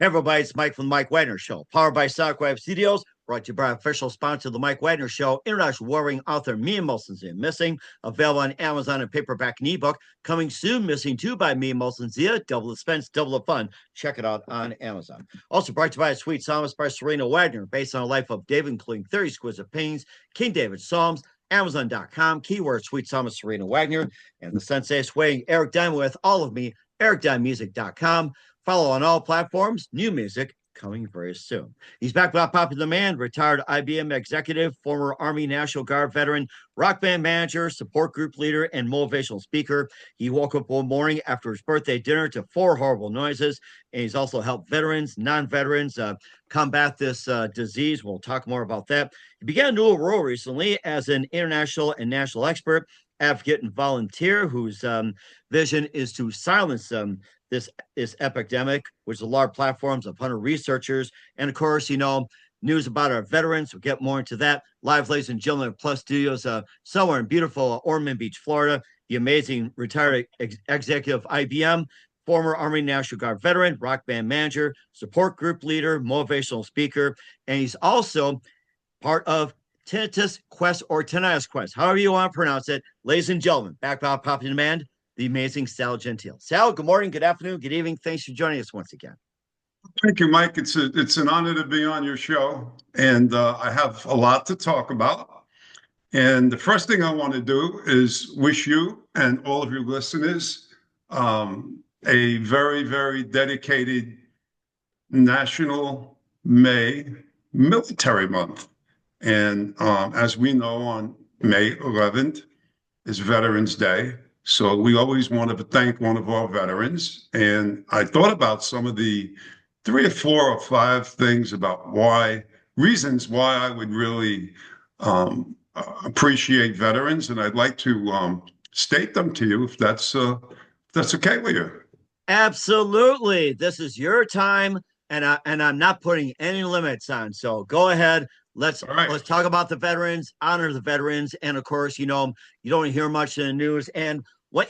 Hey everybody, it's Mike from the Mike Wagner Show, powered by Sockwave Studios, brought to you by official sponsor of the Mike Wagner Show, international warring author Mia Molson Missing, available on Amazon and paperback and ebook. Coming soon, Missing 2 by Mia Molson Zia, double the expense, double the fun. Check it out on Amazon. Also brought to you by Sweet Psalmist by Serena Wagner, based on the life of David, including 30 exquisite paintings, King David Psalms, Amazon.com, keyword Sweet Psalmist Serena Wagner, and the Sensei Swaying Eric Diamond with all of me, ericdimemusic.com. Follow on all platforms. New music coming very soon. He's back without popular demand. Retired IBM executive, former Army National Guard veteran, rock band manager, support group leader, and motivational speaker. He woke up one morning after his birthday dinner to 4 horrible noises. And he's also helped veterans, non-veterans combat this disease. We'll talk more about that. He began a new role recently as an international and national expert, advocate, and volunteer whose vision is to silence this epidemic, which is a large platforms of 100 researchers. And of course, news about our veterans. We'll get more into that. Live, ladies and gentlemen, Plus Studios, somewhere in beautiful Ormond Beach, Florida. The amazing retired executive IBM, former Army National Guard veteran, rock band manager, support group leader, motivational speaker. And he's also part of Tinnitus Quest or Tinnitus Quest, however you want to pronounce it. Ladies and gentlemen, back by popular demand, the amazing Sal Gentile. Sal, good morning, good afternoon, good evening. Thanks for joining us once again. Thank you, Mike. It's an honor to be on your show, and I have a lot to talk about. And the first thing I want to do is wish you and all of your listeners a very, very dedicated National May Military Month. And as we know, on May 11th is Veterans Day. So we always want to thank one of our veterans. And I thought about some of the 3 or 4 or 5 things about reasons why I would really appreciate veterans. And I'd like to state them to you if that's okay with you. Absolutely. This is your time, and I'm not putting any limits on. So go ahead. Let's talk about the veterans, honor the veterans, and of course, you don't hear much in the news. And why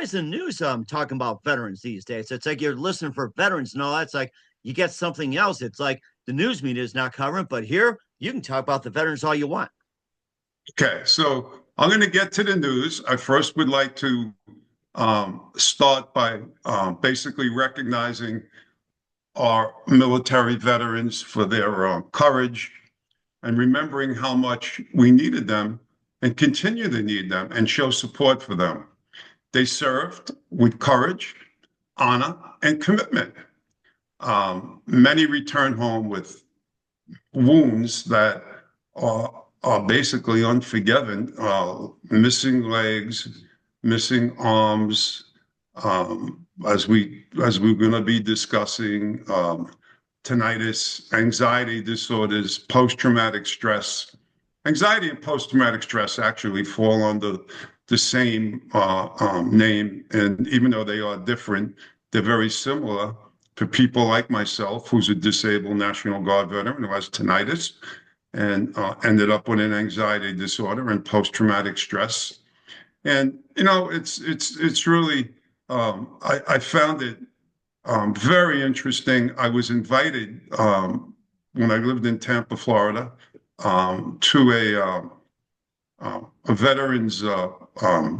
is the news talking about veterans these days? It's like you're listening for veterans and all that. It's like you get something else. It's like the news media is not covering, but here you can talk about the veterans all you want. Okay, so I'm going to get to the news. I first would like to start by basically recognizing our military veterans for their courage and remembering how much we needed them and continue to need them and show support for them. They served with courage, honor, and commitment. Many return home with wounds that are basically unforgiven, missing legs, missing arms, as we're going to be discussing, tinnitus, anxiety disorders, post-traumatic stress. Anxiety and post-traumatic stress actually fall under the same name, and even though they are different, they're very similar for people like myself, who's a disabled National Guard veteran who has tinnitus and ended up with an anxiety disorder and post-traumatic stress. And it's really I found it very interesting. I was invited when I lived in Tampa, Florida, to a veterans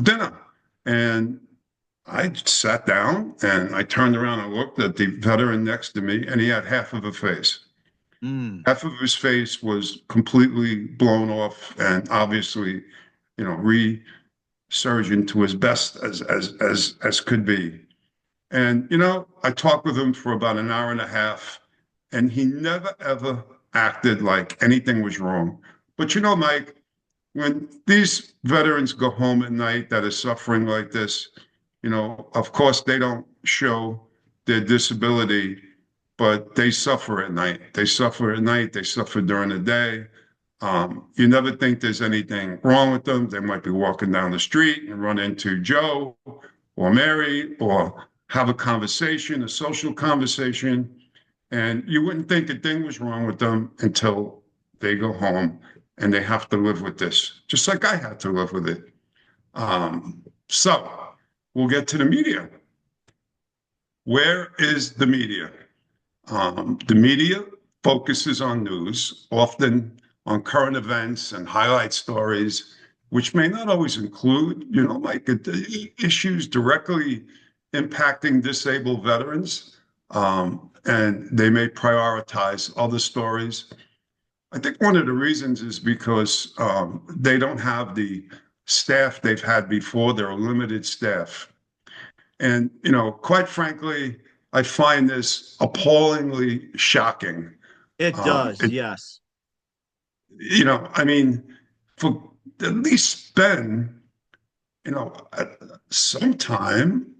dinner, and I sat down and I turned around and looked at the veteran next to me, and he had half of a face. Half of his face was completely blown off, and obviously, resurgent to his best as could be. And I talked with him for about an hour and a half, and he never ever acted like anything was wrong. But Mike, when these veterans go home at night that are suffering like this, of course they don't show their disability, but they suffer at night. They suffer at night. They suffer during the day. You never think there's anything wrong with them. They might be walking down the street and run into Joe or Mary or have a conversation, a social conversation, and you wouldn't think a thing was wrong with them until they go home and they have to live with this, just like I had to live with it. So we'll get to the media. Where is the media? The media focuses on news, often on current events and highlight stories, which may not always include, like issues directly impacting disabled veterans. And they may prioritize other stories. I think one of the reasons is because they don't have the staff they've had before. They're a limited staff. And, quite frankly, I find this appallingly shocking. It does, It, yes. I mean, for at least spend, some time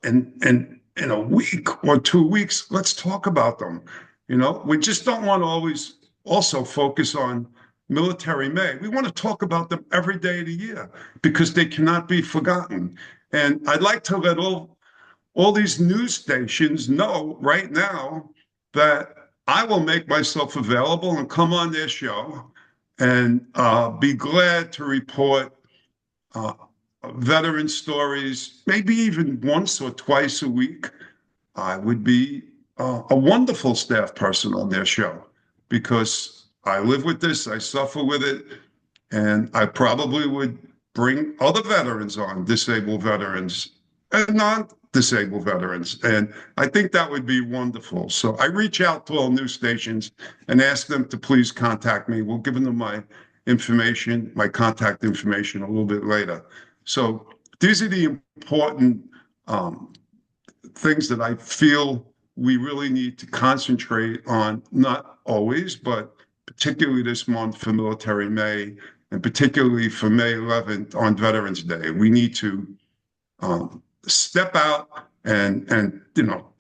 in a week or 2 weeks, let's talk about them. We just don't want to always also focus on Military May. We want to talk about them every day of the year because they cannot be forgotten. And I'd like to let all these news stations know right now that I will make myself available and come on their show and be glad to report uh, veteran stories, maybe even once or twice a week. I would be a wonderful staff person on their show because I live with this, I suffer with it, and I probably would bring other veterans on, disabled veterans and non-disabled veterans. And I think that would be wonderful. So I reach out to all news stations and ask them to please contact me. We'll give them my information, my contact information a little bit later. So these are the important things that I feel we really need to concentrate on, not always, but particularly this month for Military May, and particularly for May 11th on Veterans Day. We need to step out and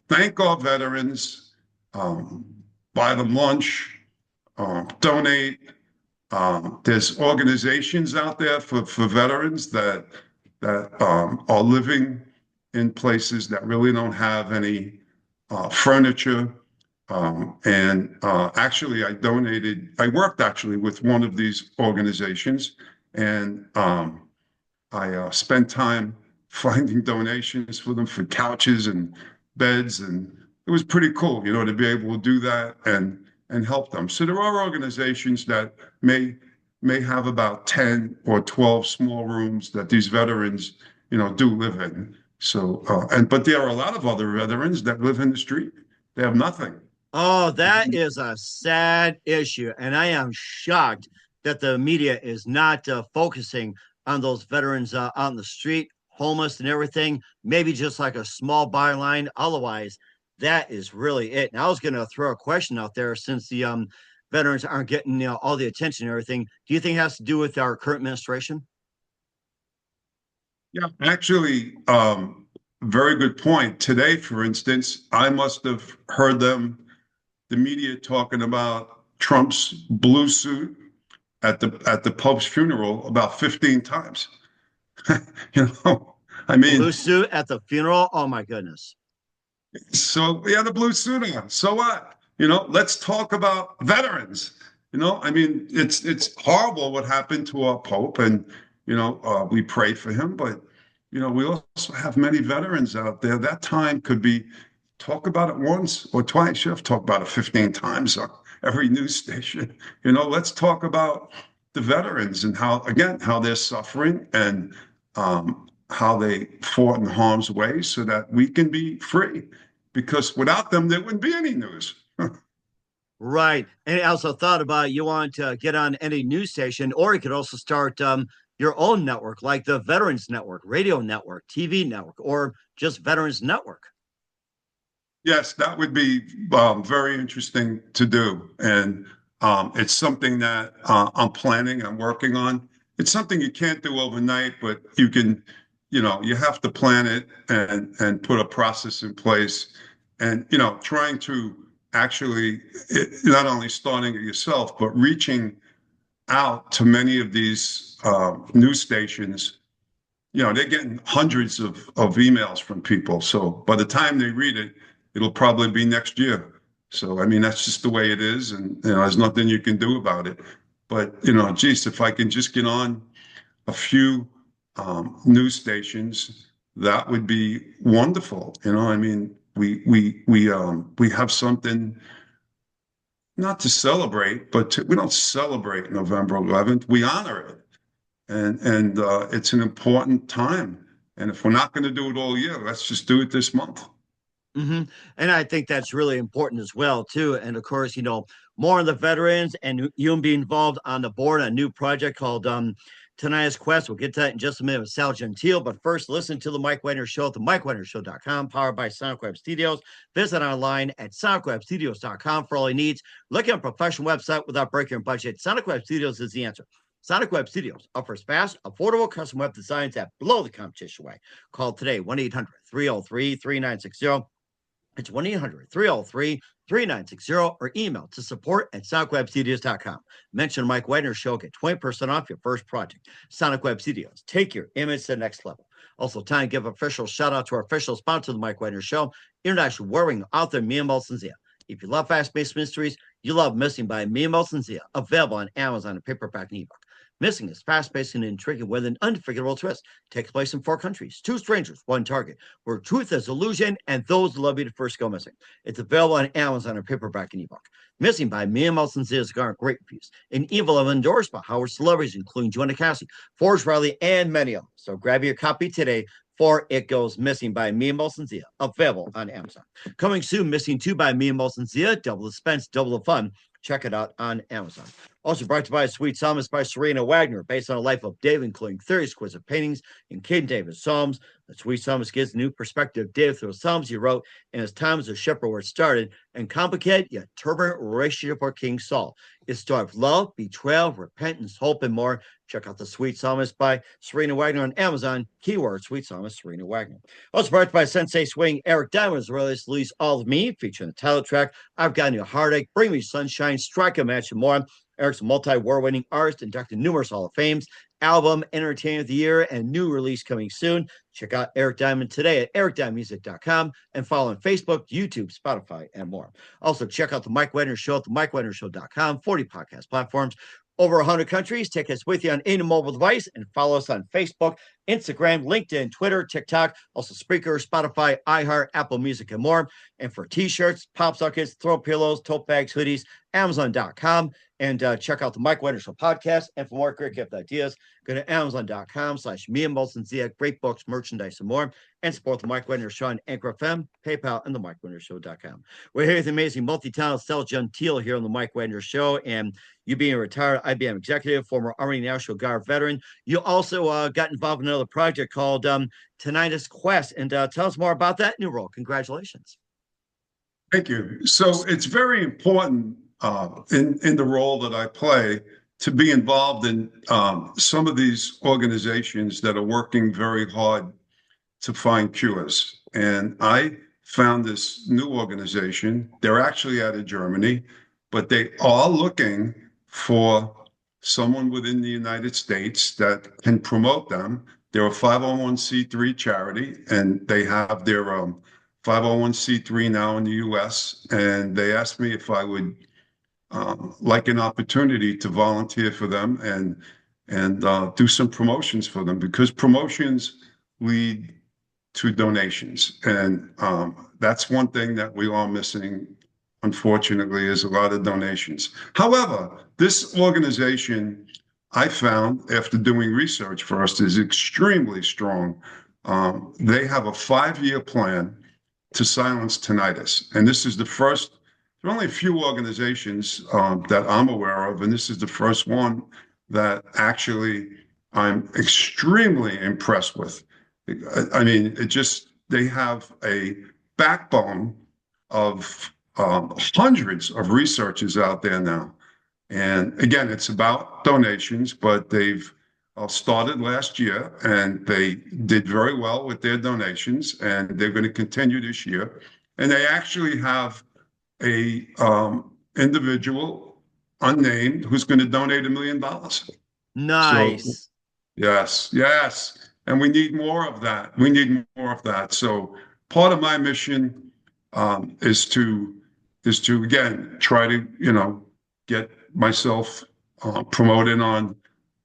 thank our veterans, buy them lunch, donate. There's organizations out there for veterans that are living in places that really don't have any furniture. And actually, I worked actually with one of these organizations, and I spent time finding donations for them for couches and beds, and it was pretty cool, to be able to do that and help them. So there are organizations that may have about 10 or 12 small rooms that these veterans, do live in. So, but there are a lot of other veterans that live in the street. They have nothing. Oh, that is a sad issue. And I am shocked that the media is not focusing on those veterans out in the street, homeless and everything. Maybe just like a small byline. Otherwise, that is really it. And I was going to throw a question out there since the veterans aren't getting all the attention and everything. Do you think it has to do with our current administration? Yeah, actually, very good point. Today, for instance, I must have heard the media talking about Trump's blue suit at the Pope's funeral about 15 times. You know, I Blue mean, suit at the funeral? Oh my goodness. so we had a blue suit on. So what? Let's talk about veterans. I mean, it's horrible what happened to our Pope, and we pray for him, but we also have many veterans out there. That time could be talk about it once or twice. You have to talk about it 15 times on every news station. Let's talk about the veterans and how they're suffering and how they fought in harm's way so that we can be free. Because without them, there wouldn't be any news. Right. And I also thought about you want to get on any news station, or you could also start your own network, like the Veterans Network, Radio Network, TV Network, or just Veterans Network. Yes, that would be very interesting to do. And it's something that I'm working on. It's something you can't do overnight, but you can, you have to plan it and put a process in place. And, trying to actually not only starting it yourself, but reaching out to many of these news stations. They're getting hundreds of emails from people. So by the time they read it, it'll probably be next year. So, I mean, that's just the way it is. And, there's nothing you can do about it. But, geez, if I can just get on a few news stations, that would be wonderful. I mean, we have something not to celebrate, but we don't celebrate November 11th. We honor it, and it's an important time. And if we're not going to do it all year, let's just do it this month. Hmm. And I think that's really important as well, too. And of course, more on the veterans and you being involved on the board on a new project called Tinnitus Quest. We'll get to that in just a minute with Sal Gentile. But first, listen to the Mike Wagner Show at the MikeWagnerShow.com, powered by SonicWeb Studios. Visit online at SonicWebStudios.com for all your needs. Look at a professional website without breaking your budget. SonicWeb Studios is the answer. Sonic Web Studios offers fast, affordable custom web designs that blow the competition away. Call today 1-800-303-3960. It's 1-800-303-3960 or email to support@sonicwebstudios.com. Mention Mike Wagner Show, get 20% off your first project. Sonic Web Studios, take your image to the next level. Also, time to give official shout out to our official sponsor of the Mike Wagner Show, international warring author Mia Molson-Zia. If you love fast-paced mysteries, you love Missing by Mia Molson-Zia, available on Amazon and paperback and ebook. Missing is fast-paced and intriguing with an unforgettable twist. Takes place in 4 countries, 2 strangers, 1 target, where truth is illusion and those who love you to first go missing. It's available on Amazon and paperback and ebook. Missing by Mia Molson-Zia has garnered great reviews. An evil of endorsed by Howard celebrities, including Joanna Cassidy, Forrest Riley, and many others. So grab your copy today for It Goes Missing by Mia Molson-Zia, available on Amazon. Coming soon, Missing 2 by Mia Molson-Zia, double the suspense, double the fun. Check it out on Amazon. Also brought to you by Sweet Psalmist by Serena Wagner, based on the life of David, including 30 exquisite paintings in King David's Psalms. The Sweet Psalmist gives a new perspective of David through the Psalms he wrote in his time as a shepherd where it started, and complicated yet turbulent relationship with King Saul. It's a story of love, betrayal, repentance, hope, and more. Check out The Sweet Psalmist by Serena Wagner on Amazon. Keyword Sweet Psalmist Serena Wagner. Also brought to you by Sensei Swing. Eric Diamond's released All of Me, featuring the title track, I've Gotten You a Heartache, Bring Me Sunshine, Strike a Match, and more. Eric's a multi-award-winning artist, inducted in numerous Hall of Fames, album, Entertainer of the Year, and new release coming soon. Check out Eric Diamond today at ericdiamondmusic.com and follow on Facebook, YouTube, Spotify, and more. Also, check out the Mike Wagner Show at the MikeWagnerShow.com, 40 podcast platforms, over 100 countries. Take us with you on any mobile device and follow us on Facebook, Instagram, LinkedIn, Twitter, TikTok, also Spreaker, Spotify, iHeart, Apple Music, and more. And for t-shirts, pop sockets, throw pillows, tote bags, hoodies, Amazon.com. And check out the Mike Wagner Show podcast. And for more great gift ideas, go to Amazon.com/Mia Molson-Zia. Great books, merchandise, and more. And support the Mike Wagner Show on Anchor FM, PayPal, and the MikeWagnerShow.com. We're here with the amazing multi-talented Sal Gentile here on the Mike Wagner Show. And you being a retired IBM executive, former Army National Guard veteran, you also got involved in another project called Tinnitus Quest. And tell us more about that new role. Congratulations. Thank you. So it's very important in the role that I play to be involved in some of these organizations that are working very hard to find cures. And I found this new organization. They're actually out of Germany, but they are looking for someone within the United States that can promote them. They're a 501c3 charity, and they have their 501c3 now in the US. And they asked me if I would like an opportunity to volunteer for them and do some promotions for them, because promotions lead to donations. And that's one thing that we are missing, unfortunately, is a lot of donations. However, this organization, I found after doing research first, is extremely strong. They have a 5-year plan to silence tinnitus. And this is the first, there are only a few organizations that I'm aware of, and this is the first one that actually I'm extremely impressed with. I mean, they have a backbone of hundreds of researchers out there now. And again, it's about donations, but they've started last year and they did very well with their donations, and they're going to continue this year. And they actually have a individual unnamed who's going to donate $1 million. Nice. So, yes. And we need more of that. We need more of that. So part of my mission is to again try to get myself promoted on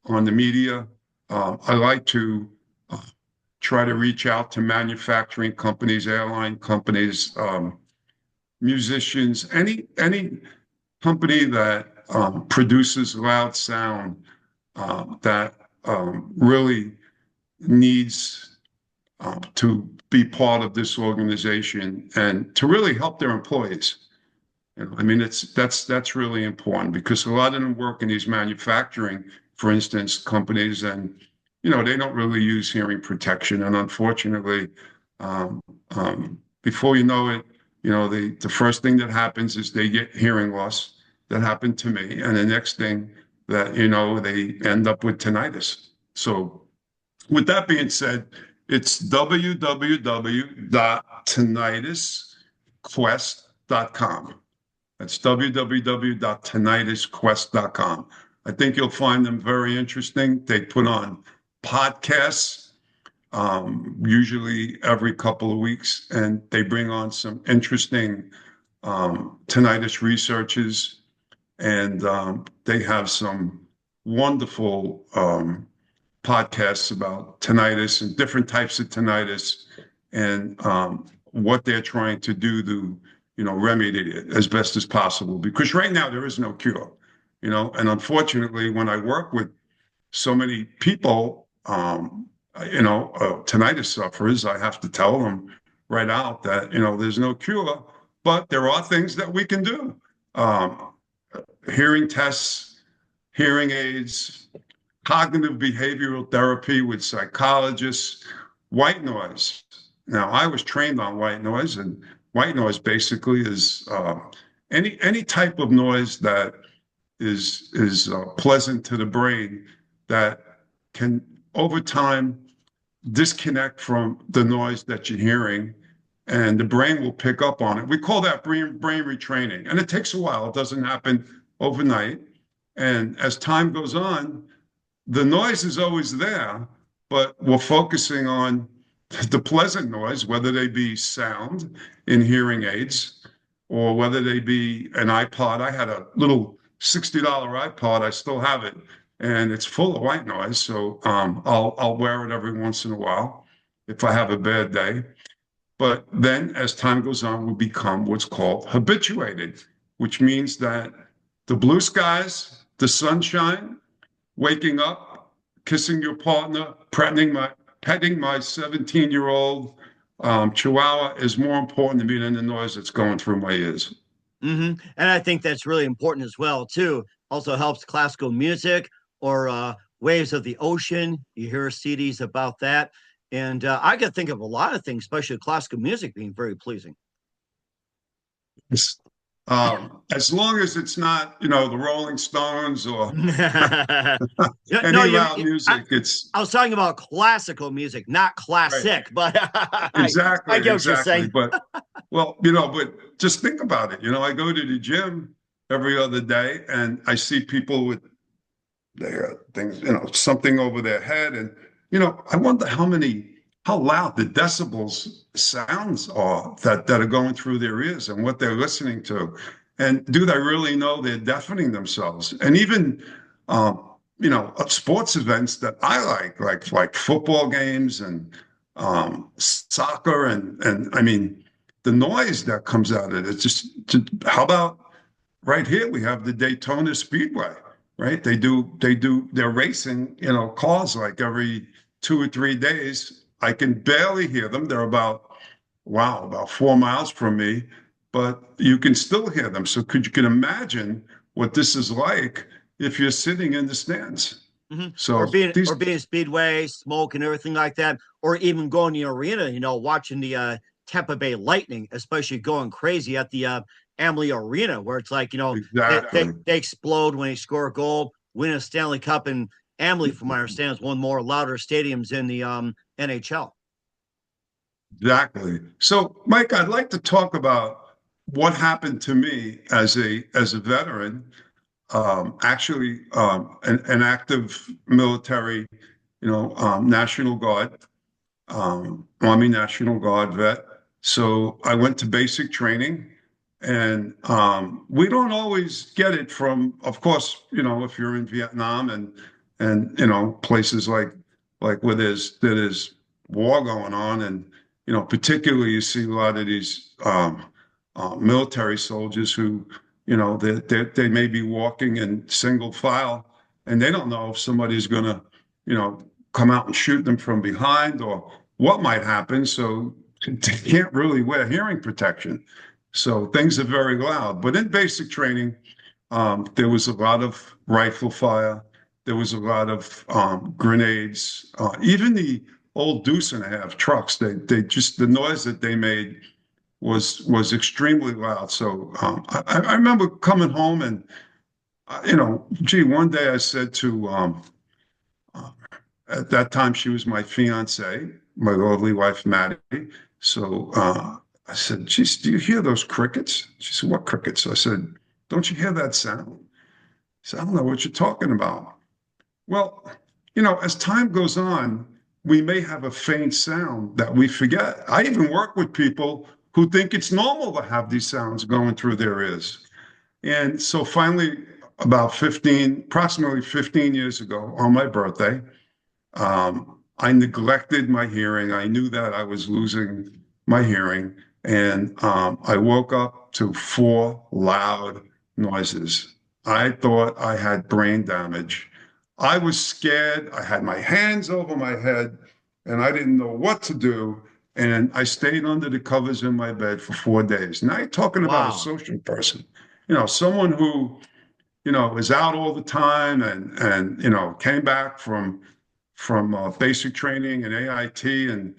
the media. I like to try to reach out to manufacturing companies, airline companies, musicians, any company that produces loud sound that really needs to be part of this organization and to really help their employees. I mean, that's really important because a lot of them work in these manufacturing, for instance, companies, and they don't really use hearing protection. And unfortunately, um, before you know it, the first thing that happens is they get hearing loss. That happened to me, and the next thing that they end up with tinnitus. So, with that being said, it's www.tinnitusquest.com. That's www.tinnitusquest.com. I think you'll find them very interesting. They put on podcasts, usually every couple of weeks, and they bring on some interesting tinnitus researchers, and they have some wonderful podcasts about tinnitus and different types of tinnitus and what they're trying to do to remedy it as best as possible, because right now there is no cure, and unfortunately when I work with so many people, tinnitus sufferers, I have to tell them right out that there's no cure, but there are things that we can do. Hearing tests, hearing aids, cognitive behavioral therapy with psychologists, white noise. Now, I was trained on white noise, and white noise basically is any type of noise that is pleasant to the brain that can, over time, disconnect from the noise that you're hearing, and the brain will pick up on it. We call that brain retraining, and it takes a while. It doesn't happen overnight. And as time goes on, the noise is always there, but we're focusing on the pleasant noise, whether they be sound in hearing aids or whether they be an iPod. I had a little $60 iPod. I still have it, and it's full of white noise. So I'll wear it every once in a while if I have a bad day. But then as time goes on, we become what's called habituated, which means that the blue skies, the sunshine, waking up, kissing your partner, petting my 17-year-old Chihuahua is more important to me than the noise that's going through my ears. And I think that's really important as well, too. Also helps classical music or waves of the ocean. You hear CDs about that. And I could think of a lot of things, especially classical music, being very pleasing. As long as it's not, the Rolling Stones or No, loud music, I was talking about classical music, not classic, right. But Exactly, I get what you're exactly. saying. But but just think about it. I go to the gym every other day, and I see people with their things, something over their head, and I wonder how loud the decibels sounds are that are going through their ears and what they're listening to. And do they really know they're deafening themselves? And even, sports events that I like football games and soccer. And I mean, the noise that comes out of it, it's how about right here? We have the Daytona Speedway, right? They're racing, cars like every 2 or 3 days. I can barely hear them. They're about 4 miles from me, but you can still hear them. So you can imagine what this is like if you're sitting in the stands. Mm-hmm. So or being Speedway, smoke and everything like that, or even going to the arena, watching the Tampa Bay Lightning, especially going crazy at the Amalie Arena, where it's like, exactly. they explode when they score a goal, win a Stanley Cup, and Amalie, from my understanding, is one of the more louder stadiums in the NHL. Exactly. So, Mike, I'd like to talk about what happened to me as a veteran, actually an active military, National Guard, Army National Guard vet. So I went to basic training, and we don't always get it from, of course, if you're in Vietnam and places like where there's war going on, and particularly you see a lot of these military soldiers who, they may be walking in single file, and they don't know if somebody's going to, you know, come out and shoot them from behind or what might happen. So they can't really wear hearing protection. So things are very loud. But in basic training, there was a lot of rifle fire. There was a lot of grenades. Even the old deuce and a half trucks, they just, the noise that they made was extremely loud. So I remember coming home and gee, one day I said to uh, at that time she was my fiance, my lovely wife Maddie. So I said, geez, do you hear those crickets? She said, what crickets? I said, don't you hear that sound? She said, I don't know what you're talking about. Well, as time goes on, we may have a faint sound that we forget. I even work with people who think it's normal to have these sounds going through their ears. And so finally, approximately 15 years ago on my birthday, I neglected my hearing. I knew that I was losing my hearing. And I woke up to four loud noises. I thought I had brain damage. I was scared. I had my hands over my head and I didn't know what to do. And I stayed under the covers in my bed for 4 days. Now you're talking about a Wow. social person, someone who, is out all the time and came back from basic training and AIT and,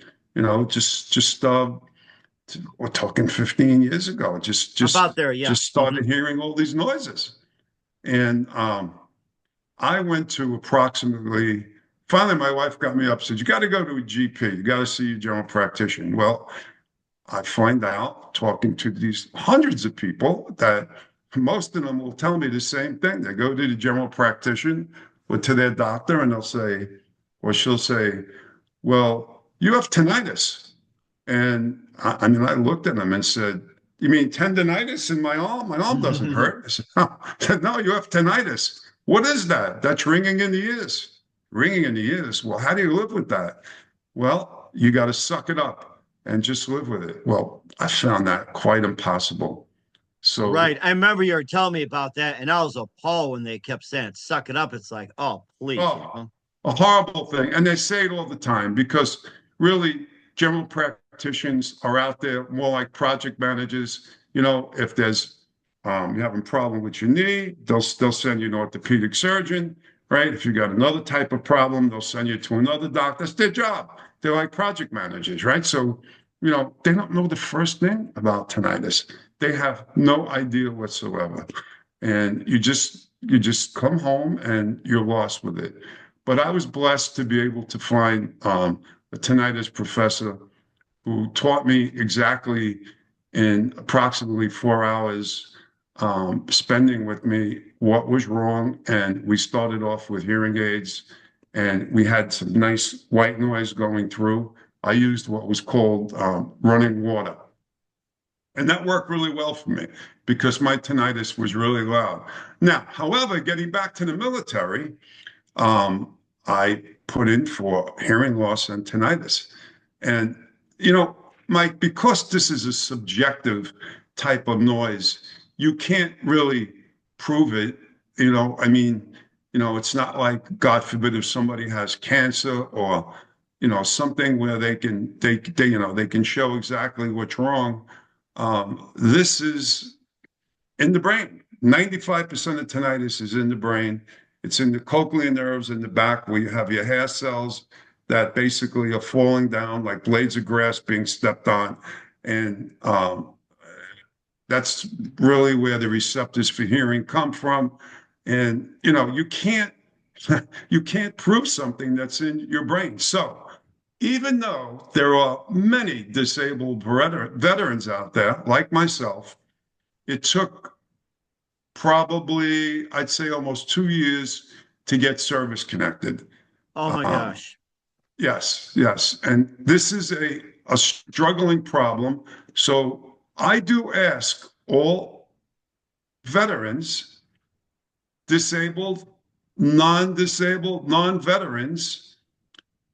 we're talking 15 years ago, About there, yeah. just started hearing all these noises. And I went to finally my wife got me up, said, you got to go to a GP, you got to see your general practitioner. Well, I find out talking to these hundreds of people that most of them will tell me the same thing. They go to the general practitioner or to their doctor and she'll say, well, you have tinnitus. And I mean, I looked at them and said, you mean tendonitis in my arm? My arm doesn't hurt. I said, no. I said, no, you have tinnitus. What is that? That's ringing in the ears. Ringing in the ears. Well, how do you live with that? Well, you got to suck it up and just live with it. Well, I found that quite impossible. Right. So, I remember you were telling me about that, and I was appalled when they kept saying, suck it up. It's like, oh, please. oh, a horrible thing. And they say it all the time because really general practitioners are out there more like project managers. If you have a problem with your knee, they'll send you an orthopedic surgeon, right? If you got another type of problem, they'll send you to another doctor. That's their job. They're like project managers, right? So, they don't know the first thing about tinnitus. They have no idea whatsoever. And you just come home and you're lost with it. But I was blessed to be able to find a tinnitus professor who taught me exactly in approximately 4 hours, spending with me what was wrong. And we started off with hearing aids and we had some nice white noise going through. I used what was called running water. And that worked really well for me because my tinnitus was really loud. Now, however, getting back to the military, I put in for hearing loss and tinnitus. And, Mike, because this is a subjective type of noise, you can't really prove it. I mean, it's not like, God forbid, if somebody has cancer or, something where they can show exactly what's wrong. This is in the brain. 95% of tinnitus is in the brain. It's in the cochlear nerves in the back where you have your hair cells that basically are falling down like blades of grass being stepped on. And that's really where the receptors for hearing come from. And, you can't prove something that's in your brain. So even though there are many disabled veterans out there, like myself, it took probably, I'd say, almost 2 years to get service connected. Oh my Um, gosh. yes, yes. And this is a struggling problem. So I do ask all veterans, disabled, non-veterans,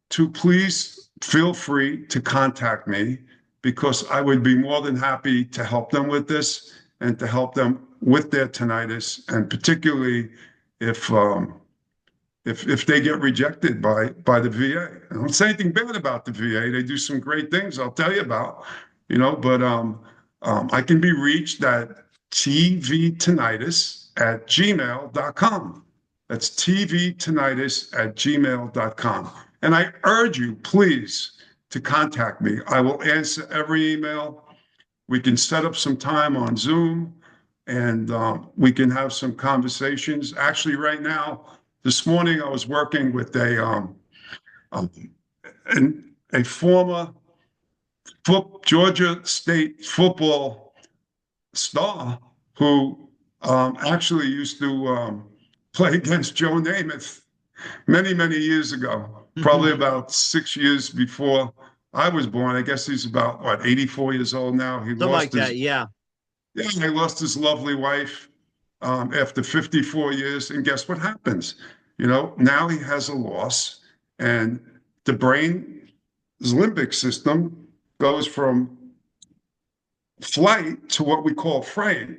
to please feel free to contact me because I would be more than happy to help them with this and to help them with their tinnitus, and particularly if if they get rejected by the VA. I don't say anything bad about the VA. They do some great things I'll tell you about, but I can be reached at tvtinnitus@gmail.com. That's tvtinnitus@gmail.com. And I urge you, please, to contact me. I will answer every email. We can set up some time on Zoom, and we can have some conversations. Actually, right now, this morning, I was working with a former Georgia State football star who actually used to play against Joe Namath many, many years ago, probably about 6 years before I was born. I guess he's about, 84 years old now. Something like that, yeah. Yeah, he lost his lovely wife after 54 years. And guess what happens? Now he has a loss, and the brain's limbic system goes from flight to what we call fright.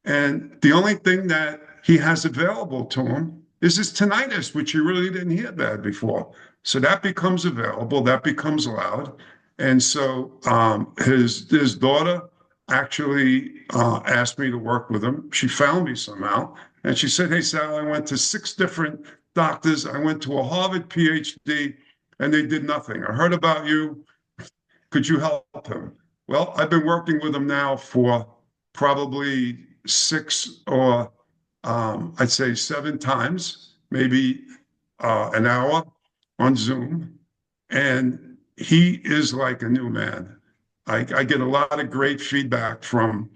And the only thing that he has available to him is his tinnitus, which he really didn't hear bad before. So that becomes available, that becomes loud. And so his daughter actually asked me to work with him. She found me somehow. And she said, "Hey, Sal, I went to 6 different doctors. I went to a Harvard PhD, and they did nothing. I heard about you. Could you help him?" Well, I've been working with him now for probably 6 or I'd say 7 times, maybe an hour on Zoom. And he is like a new man. I get a lot of great feedback from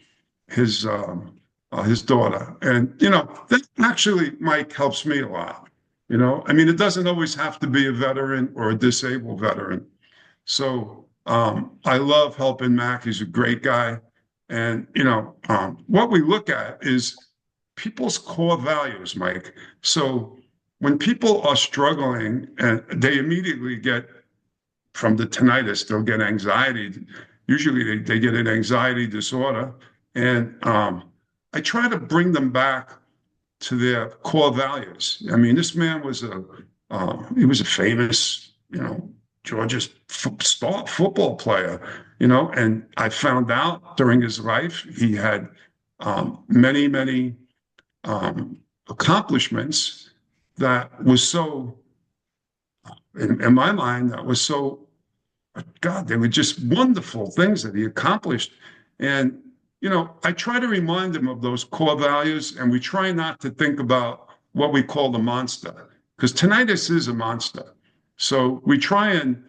his daughter. And, that actually, Mike, helps me a lot. I mean, it doesn't always have to be a veteran or a disabled veteran. So I love helping Mac. He's a great guy. And, what we look at is people's core values, Mike. So when people are struggling and they immediately get, from the tinnitus, they'll get anxiety. Usually they get an anxiety disorder. And I try to bring them back to their core values. I mean, this man was he was a famous, Georgia star football player, and I found out during his life he had many, many accomplishments that was so, in my mind, that was so, God, they were just wonderful things that he accomplished. And, I try to remind him of those core values, and we try not to think about what we call the monster, because tinnitus is a monster. So we try and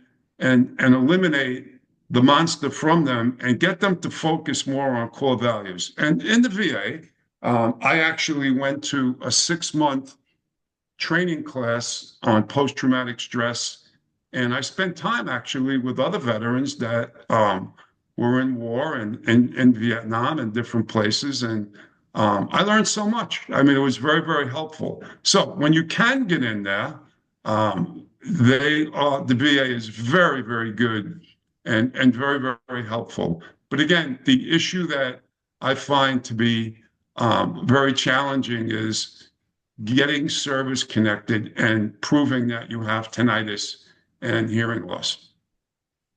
eliminate the monster from them and get them to focus more on core values. And in the VA, I actually went to a 6-month training class on post-traumatic stress. And I spent time actually with other veterans that were in war and in Vietnam and different places. And I learned so much. I mean, it was very, very helpful. So when you can get in there, the VA is very, very good and very, very helpful. But again, the issue that I find to be very challenging is getting service connected and proving that you have tinnitus and hearing loss.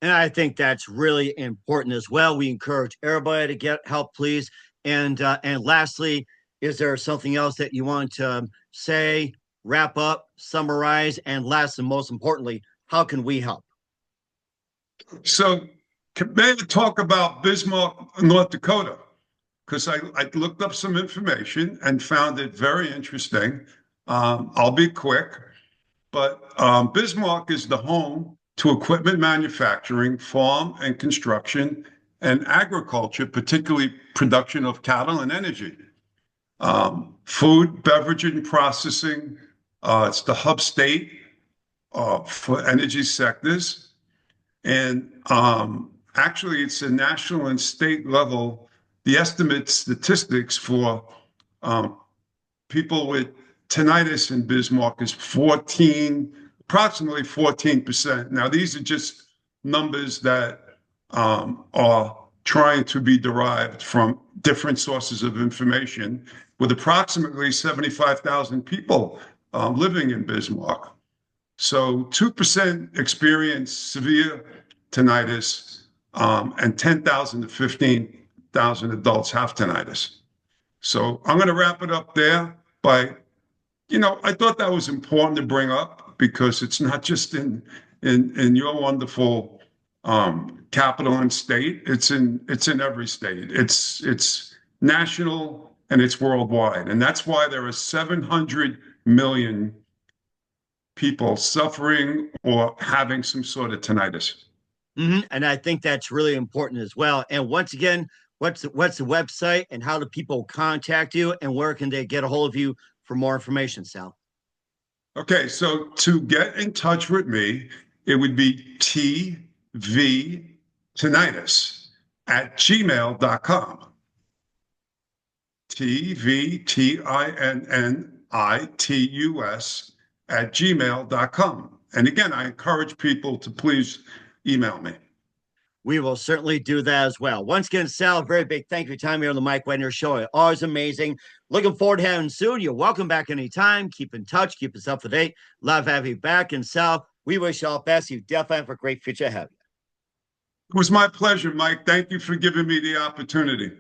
And I think that's really important as well. We encourage everybody to get help, please. And lastly, is there something else that you want to say, wrap up, summarize, and last and most importantly, how can we help? So, may I talk about Bismarck, North Dakota? Because I looked up some information and found it very interesting. I'll be quick, but Bismarck is the home to equipment manufacturing, farm and construction, and agriculture, particularly production of cattle and energy. Food, beverage, and processing. It's the hub state for energy sectors. And actually, it's a national and state level. The estimate statistics for people with tinnitus in Bismarck is approximately 14%. Now, these are just numbers that are trying to be derived from different sources of information, with approximately 75,000 people living in Bismarck. So 2% experience severe tinnitus, and 10,000 to 15,000 adults have tinnitus. So I'm going to wrap it up there by, I thought that was important to bring up because it's not just in your wonderful capital and state. It's in every state. It's national and it's worldwide, and that's why there are 700 million people suffering or having some sort of tinnitus. And I think that's really important as well. And once again, what's the website and how do people contact you and where can they get a hold of you for more information, Sal? Okay, so to get in touch with me, it would be tvtinnitus@gmail.com. tvtinnitus@gmail.com. And again, I encourage people to please email me. We will certainly do that as well. Once again, Sal, a very big thank you for your time here on the Mike Wagner Show. Always amazing. Looking forward to having you soon. You're welcome back anytime. Keep in touch. Keep us up to date. Love having you back. And Sal, we wish you all the best. You definitely have a great future ahead. It was my pleasure, Mike. Thank you for giving me the opportunity.